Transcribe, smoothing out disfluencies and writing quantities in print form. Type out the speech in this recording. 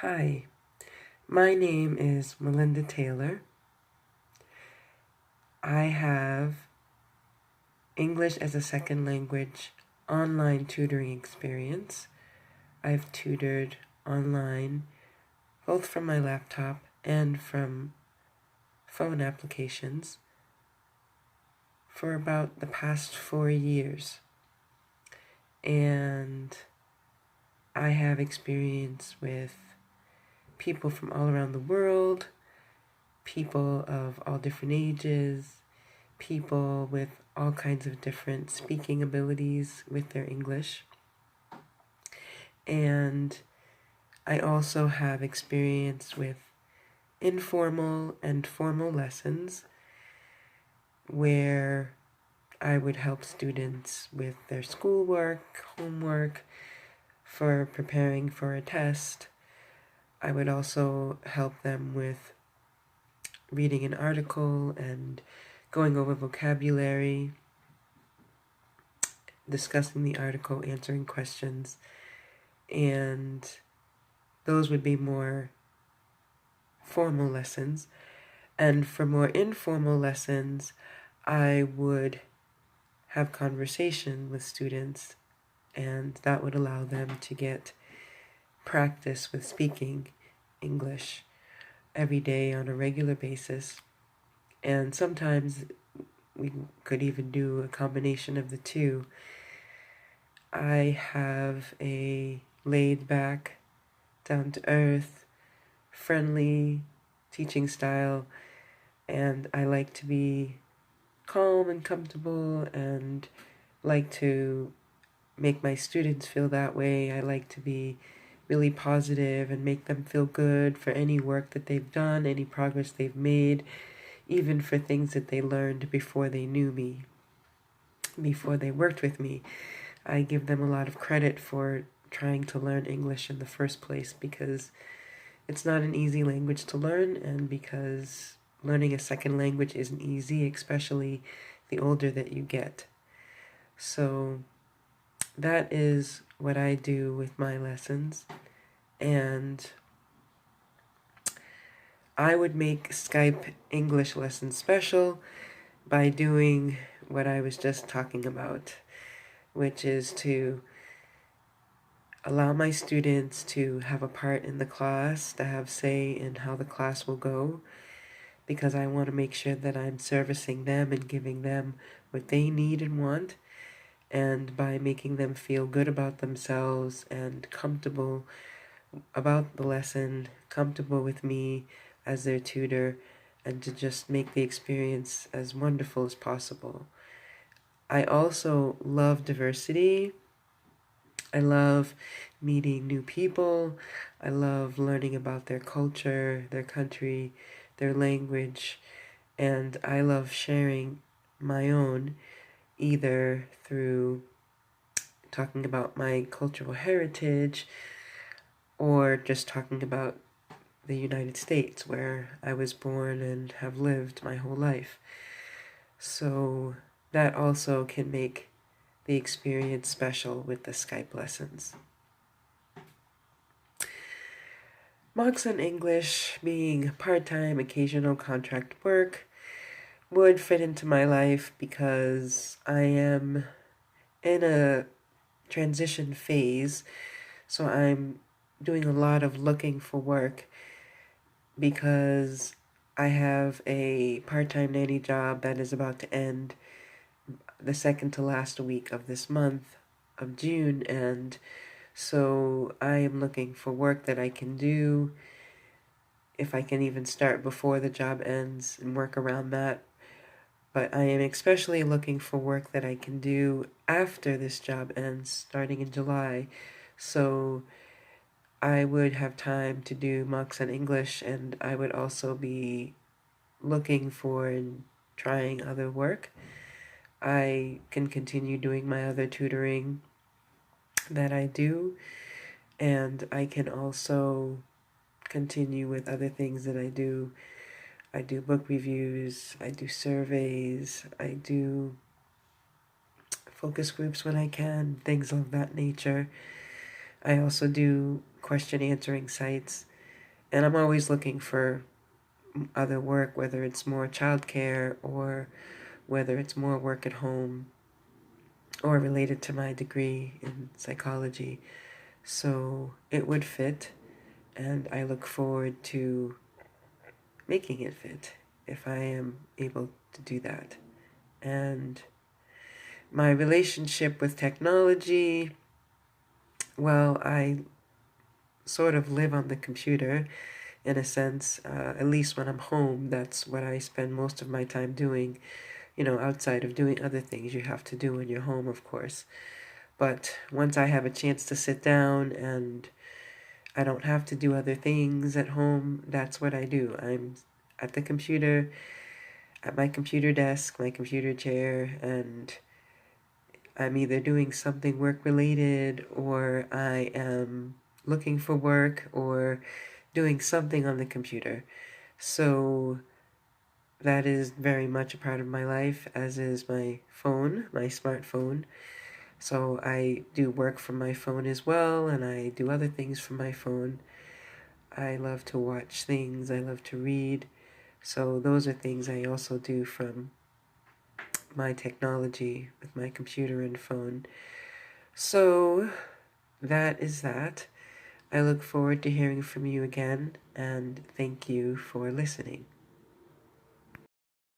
Hi, my name is Melinda Taylor. I have English as a second language online tutoring experience. I've tutored online both from my laptop and from phone applications for about the past 4 years. And I have experience with people from all around the world, people of all different ages, people with all kinds of different speaking abilities with their English. And I also have experience with informal and formal lessons where I would help students with their schoolwork, homework, for preparing for a test. I would also help them with reading an article and going over vocabulary, discussing the article, answering questions, and those would be more formal lessons. And for more informal lessons, I would have conversation with students, and that would allow them to get practice with speaking English every day on a regular basis. And sometimes we could even do a combination of the two. I have a laid back, down to earth, friendly teaching style, and I like to be calm and comfortable and like to make my students feel that way. I like to be really positive and make them feel good for any work that they've done, any progress they've made, even for things that they learned before they knew me, before they worked with me. I give them a lot of credit for trying to learn English in the first place because it's not an easy language to learn, and because learning a second language isn't easy, especially the older that you get. So that is what I do with my lessons, and I would make Skype English lessons special by doing what I was just talking about, which is to allow my students to have a part in the class, to have say in how the class will go, because I want to make sure that I'm servicing them and giving them what they need and want, and by making them feel good about themselves and comfortable about the lesson, comfortable with me as their tutor, and to just make the experience as wonderful as possible. I also love diversity. I love meeting new people. I love learning about their culture, their country, their language, and I love sharing my own, either through talking about my cultural heritage or just talking about the United States, where I was born and have lived my whole life. So that also can make the experience special with the Skype lessons. Moxon English, being part-time, occasional contract work, would fit into my life because I am in a transition phase, so I'm doing a lot of looking for work because I have a part-time nanny job that is about to end the second to last week of this month of June, and so I am looking for work that I can do, if I can even start before the job ends and work around that. But I am especially looking for work that I can do after this job ends, starting in July. So I would have time to do Moxon English, and I would also be looking for and trying other work. I can continue doing my other tutoring that I do, and I can also continue with other things that I do. I do book reviews, I do surveys, I do focus groups when I can, things of that nature. I also do question answering sites, And I'm always looking for other work, whether it's more childcare or whether it's more work at home or related to my degree in psychology. So it would fit, and I look forward to making it fit if I am able to do that. And my relationship with technology, well, I sort of live on the computer in a sense, at least when I'm home. That's what I spend most of my time doing, outside of doing other things you have to do when you're home, of course. But once I have a chance to sit down and I don't have to do other things at home, that's what I do. I'm at the computer, at my computer desk, my computer chair, and I'm either doing something work related or I am looking for work or doing something on the computer. So that is very much a part of my life, as is my phone, my smartphone. So I do work from my phone as well, and I do other things from my phone. I love to watch things, I love to read. So those are things I also do from my technology with my computer and phone. So that is that. I look forward to hearing from you again, and thank you for listening.